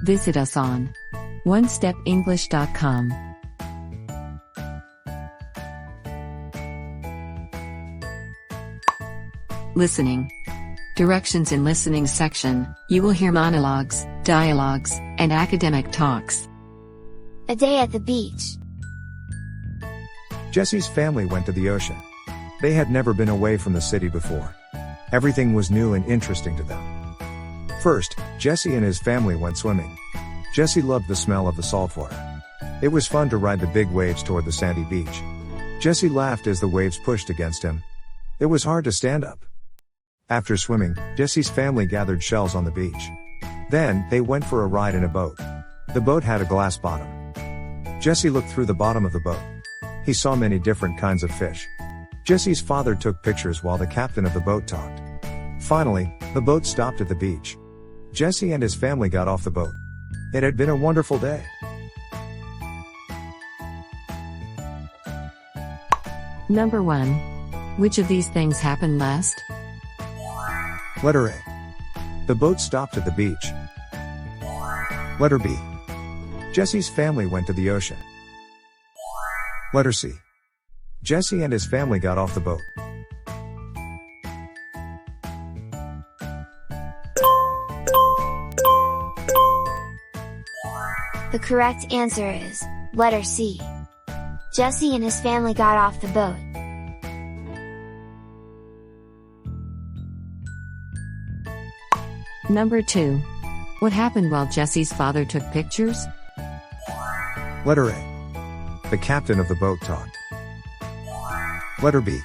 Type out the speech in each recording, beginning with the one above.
Visit us on onestepenglish.com. Listening. Directions in listening section, you will hear monologues, dialogues, and academic talks. A day at the beach. Jesse's family went to the ocean. They had never been away from the city before. Everything was new and interesting to them. First, Jesse and his family went swimming. Jesse loved the smell of the salt water. It was fun to ride the big waves toward the sandy beach. Jesse laughed as the waves pushed against him. It was hard to stand up. After swimming, Jesse's family gathered shells on the beach. Then, they went for a ride in a boat. The boat had a glass bottom. Jesse looked through the bottom of the boat. He saw many different kinds of fish. Jesse's father took pictures while the captain of the boat talked. Finally, the boat stopped at the beach. Jesse and his family got off the boat. It had been a wonderful day. Number 1. Which of these things happened last? Letter A. The boat stopped at the beach. Letter B. Jesse's family went to the ocean. Letter C. Jesse and his family got off the boat. The correct answer is letter C. Jesse and his family got off the boat. Number 2. What happened while Jesse's father took pictures? Letter A. The captain of the boat talked. Letter B.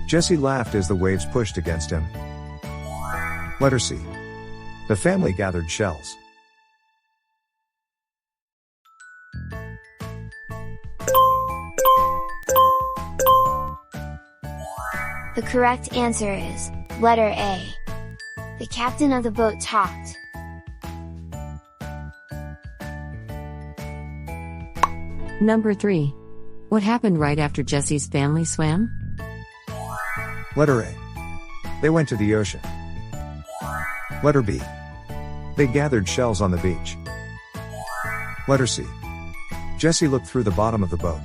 Jesse laughed as the waves pushed against him. Letter C. The family gathered shells. The correct answer is letter A. The captain of the boat talked. Number 3. What happened right after Jesse's family swam? Letter A. They went to the ocean. Letter B. They gathered shells on the beach. Letter C. Jesse looked through the bottom of the boat.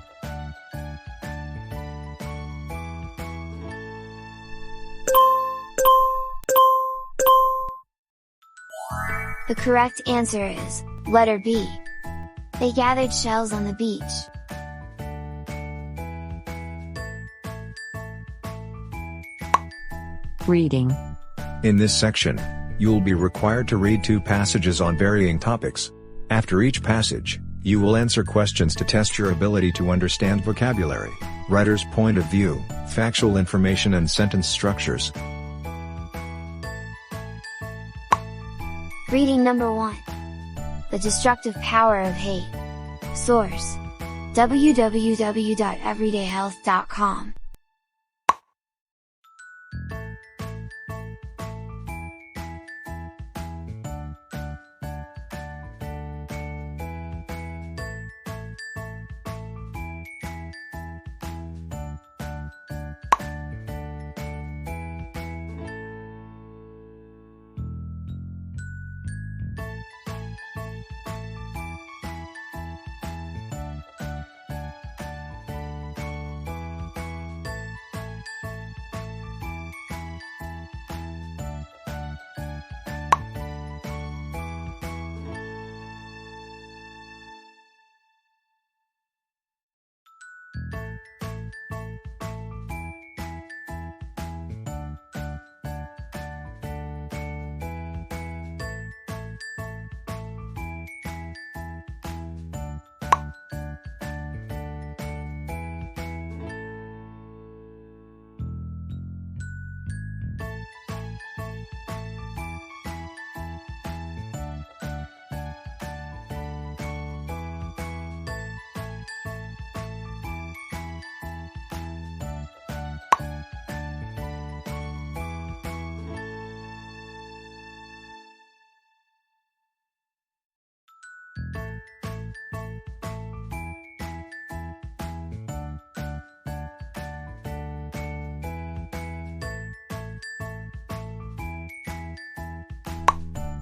The correct answer is letter B. They gathered shells on the beach. Reading. In this section, you will be required to read 2 passages on varying topics. After each passage, you will answer questions to test your ability to understand vocabulary, writer's point of view, factual information and sentence structures. Reading number 1. The Destructive Power of Hate. Source: www.everydayhealth.com.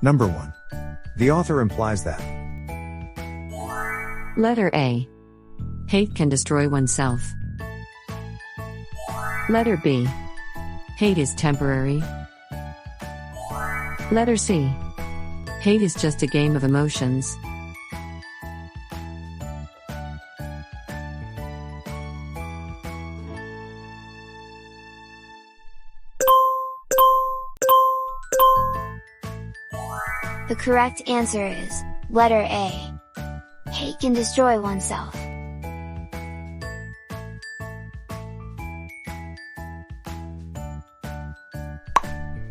Number 1. The author implies that. Letter A. Hate can destroy oneself. Letter B. Hate is temporary. Letter C. Hate is just a game of emotions. The correct answer is letter A. Hate can destroy oneself.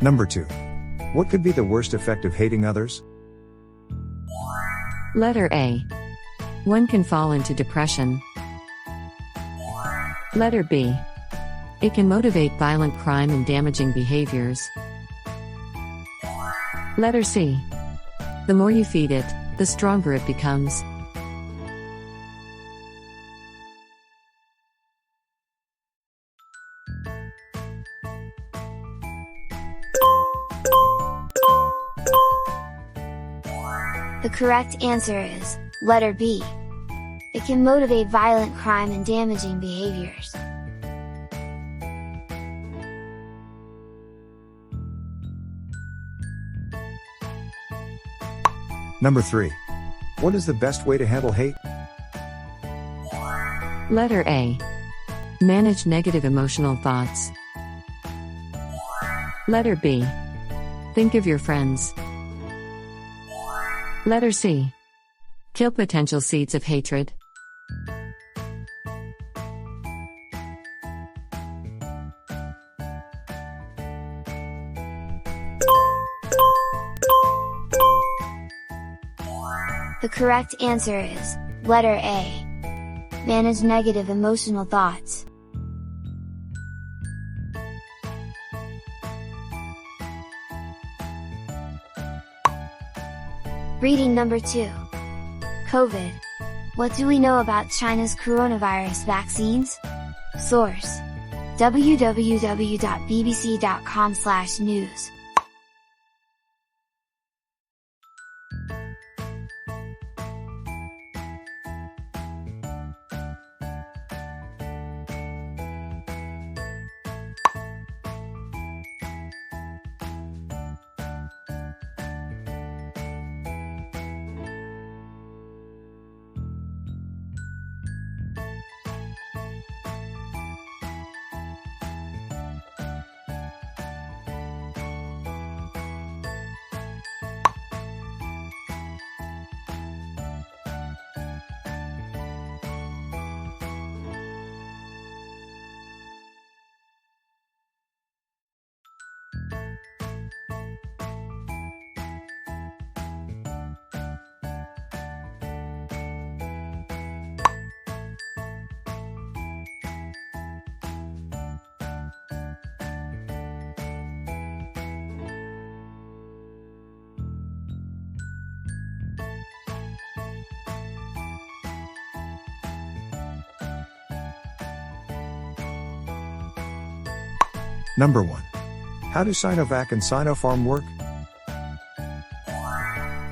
Number 2. What could be the worst effect of hating others? Letter A. One can fall into depression. Letter B. It can motivate violent crime and damaging behaviors. Letter C. The more you feed it, the stronger it becomes. The correct answer is letter B. It can motivate violent crime and damaging behaviors. Number 3. What is the best way to handle hate? Letter A. Manage negative emotional thoughts. Letter B. Think of your friends. Letter C. Kill potential seeds of hatred. The correct answer is letter A. Manage negative emotional thoughts. Reading number 2. COVID. What do we know about China's coronavirus vaccines? Source: www.bbc.com/news. Number 1. How do Sinovac and Sinopharm work?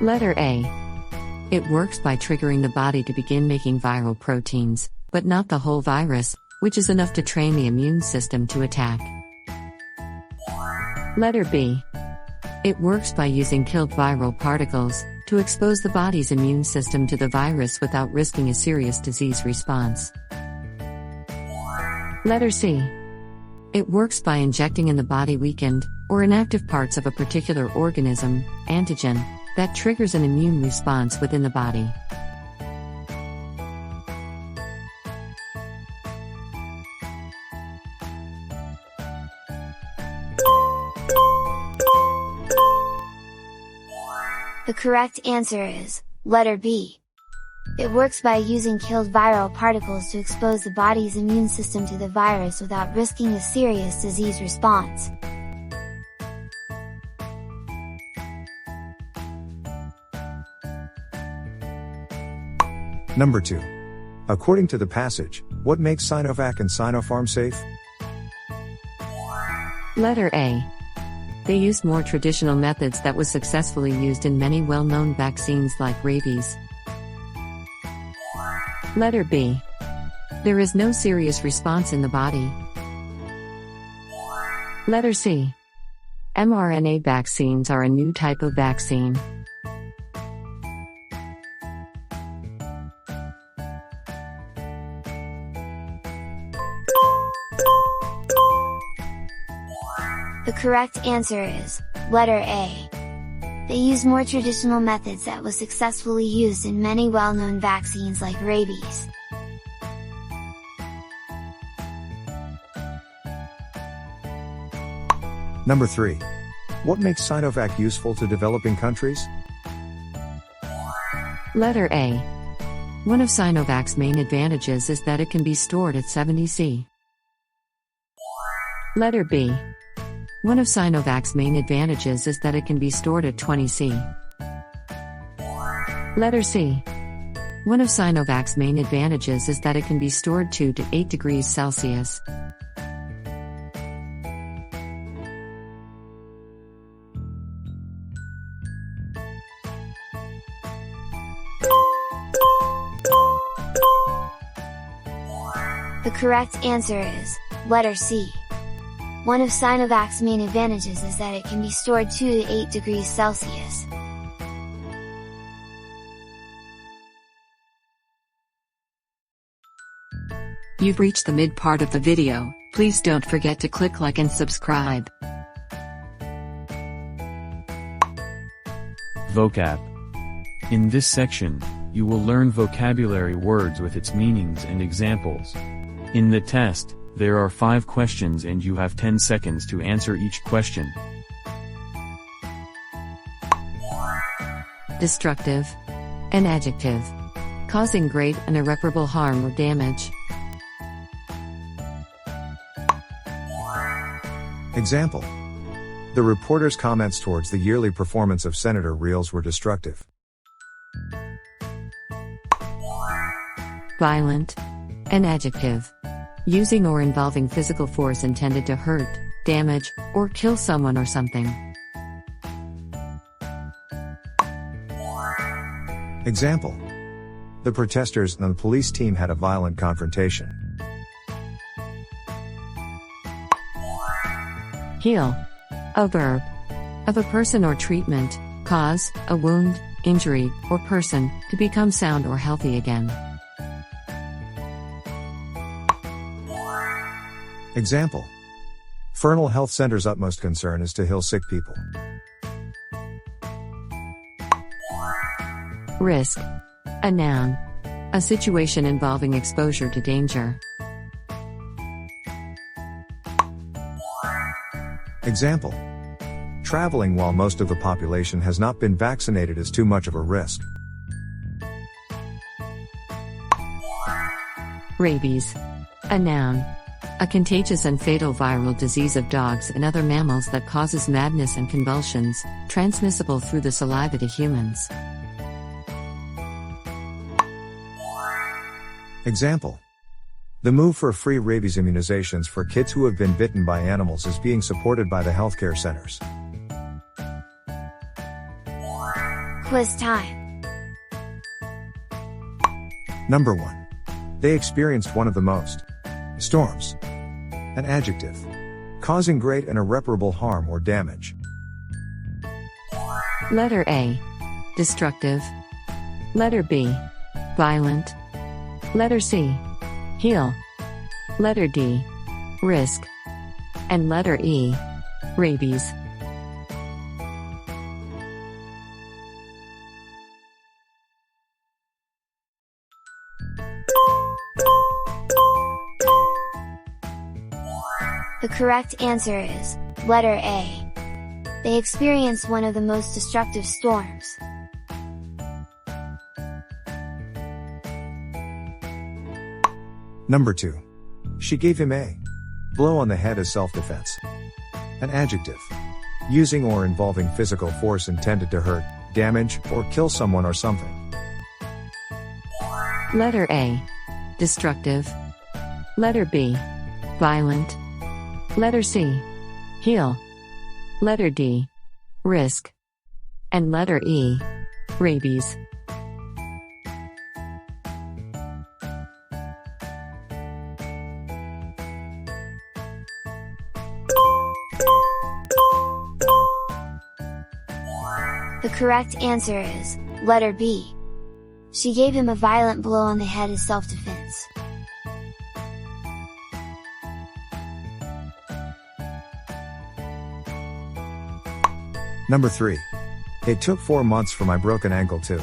Letter A. It works by triggering the body to begin making viral proteins, but not the whole virus, which is enough to train the immune system to attack. Letter B. It works by using killed viral particles to expose the body's immune system to the virus without risking a serious disease response. Letter C. It works by injecting in the body weakened, or inactive parts of a particular organism, antigen, that triggers an immune response within the body. The correct answer is letter B. It works by using killed viral particles to expose the body's immune system to the virus without risking a serious disease response. Number 2. According to the passage, what makes Sinovac and Sinopharm safe? Letter A. They used more traditional methods that was successfully used in many well-known vaccines like rabies. Letter B. There is no serious response in the body. Letter C. mRNA vaccines are a new type of vaccine. The correct answer is letter A. They use more traditional methods that was successfully used in many well-known vaccines like rabies. Number 3. What makes Sinovac useful to developing countries? Letter A. One of Sinovac's main advantages is that it can be stored at 70 C. Letter B. One of Sinovac's main advantages is that it can be stored at 20 C. Letter C. One of Sinovac's main advantages is that it can be stored 2 to 8 degrees Celsius. The correct answer is letter C. One of Sinovac's main advantages is that it can be stored 2 to 8 degrees Celsius. You've reached the mid part of the video. Please don't forget to click like and subscribe. VOCAB. In this section, you will learn vocabulary words with its meanings and examples. In the test, there are 5 questions and you have 10 seconds to answer each question. Destructive. An adjective. Causing great and irreparable harm or damage. Example. The reporter's comments towards the yearly performance of Senator Reels were destructive. Violent. An adjective. Using or involving physical force intended to hurt, damage, or kill someone or something. Example. The protesters and the police team had a violent confrontation. Heal. A verb. Of a person or treatment, cause, a wound, injury, or person, to become sound or healthy again. Example. Fernal Health Center's utmost concern is to heal sick people. Risk. A noun. A situation involving exposure to danger. Example. Traveling while most of the population has not been vaccinated is too much of a risk. Rabies. A noun. A contagious and fatal viral disease of dogs and other mammals that causes madness and convulsions, transmissible through the saliva to humans. Example. The move for free rabies immunizations for kids who have been bitten by animals is being supported by the healthcare centers. Quiz time. Number 1. They experienced one of the most storms. An adjective. Causing great and irreparable harm or damage. Letter A. Destructive. Letter B. Violent. Letter C. Heal. Letter D. Risk. And letter E. Rabies. The correct answer is letter A. They experienced one of the most destructive storms. Number 2. She gave him a blow on the head as self-defense. An adjective. Using or involving physical force intended to hurt, damage, or kill someone or something. Letter A. Destructive. Letter B. Violent. Letter C. Heal. Letter D. Risk. And letter E. Rabies. The correct answer is letter B. She gave him a violent blow on the head as self-defense. Number 3. It took 4 months for my broken ankle to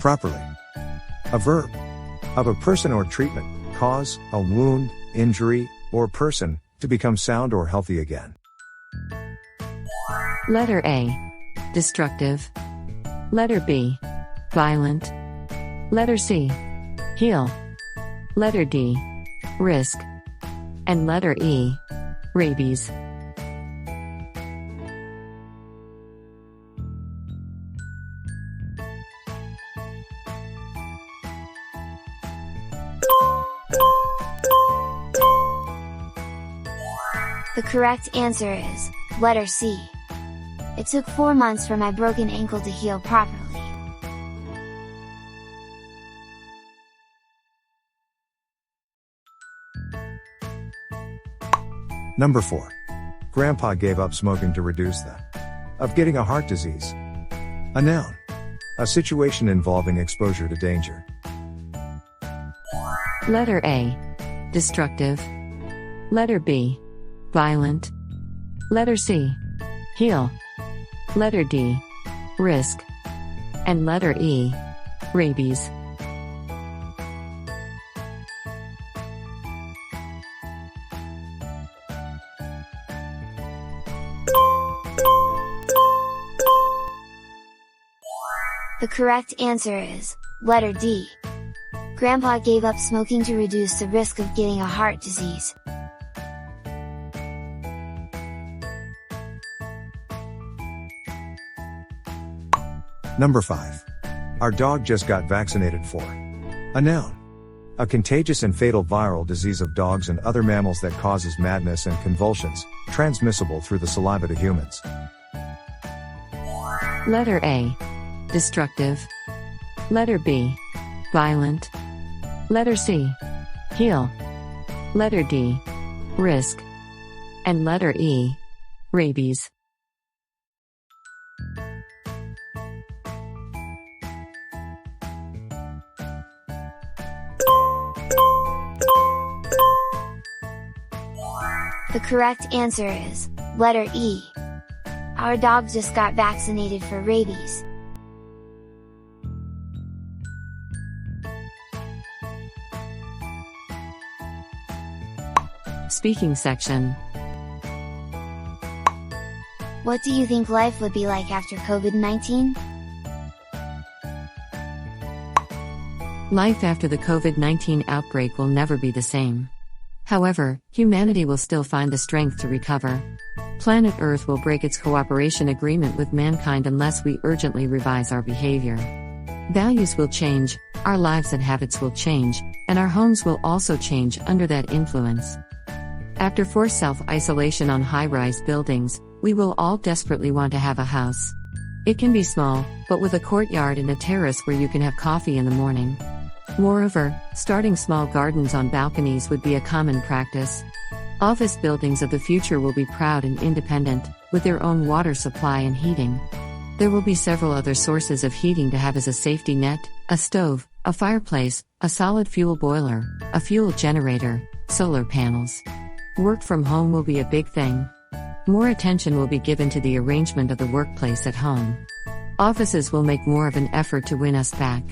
properly. A verb. Of a person or treatment, cause, a wound, injury, or person, to become sound or healthy again. Letter A. Destructive. Letter B. Violent. Letter C. Heal. Letter D. Risk. And letter E. Rabies. The correct answer is letter C. It took 4 months for my broken ankle to heal properly. Number 4. Grandpa gave up smoking to reduce the of getting a heart disease. A noun. A situation involving exposure to danger. Letter A. Destructive. Letter B. Violent. Letter C. Heal. Letter D. Risk. And letter E. Rabies. The correct answer is letter D. Grandpa gave up smoking to reduce the risk of getting a heart disease. Number 5. Our dog just got vaccinated for. A noun. A contagious and fatal viral disease of dogs and other mammals that causes madness and convulsions, transmissible through the saliva to humans. Letter A. Destructive. Letter B. Violent. Letter C. Heal. Letter D. Risk. And letter E. Rabies. The correct answer is letter E. Our dog just got vaccinated for rabies. Speaking section. What do you think life would be like after COVID-19? Life after the COVID-19 outbreak will never be the same. However, humanity will still find the strength to recover. Planet Earth will break its cooperation agreement with mankind unless we urgently revise our behavior. Values will change, our lives and habits will change, and our homes will also change under that influence. After forced self-isolation on high-rise buildings, we will all desperately want to have a house. It can be small, but with a courtyard and a terrace where you can have coffee in the morning. Moreover, starting small gardens on balconies would be a common practice. Office buildings of the future will be proud and independent, with their own water supply and heating. There will be several other sources of heating to have as a safety net: a stove, a fireplace, a solid fuel boiler, a fuel generator, solar panels. Work from home will be a big thing. More attention will be given to the arrangement of the workplace at home. Offices will make more of an effort to win us back.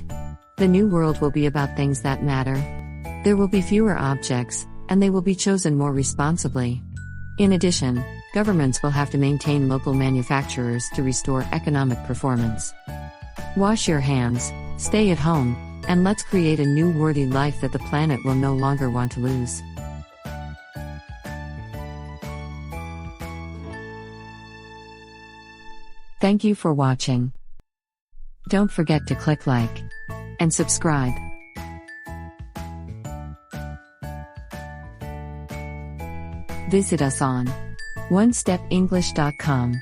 The new world will be about things that matter. There will be fewer objects, and they will be chosen more responsibly. In addition, governments will have to maintain local manufacturers to restore economic performance. Wash your hands, stay at home, and let's create a new worthy life that the planet will no longer want to lose. Thank you for watching. Don't forget to click like and subscribe. Visit us on onestepenglish.com.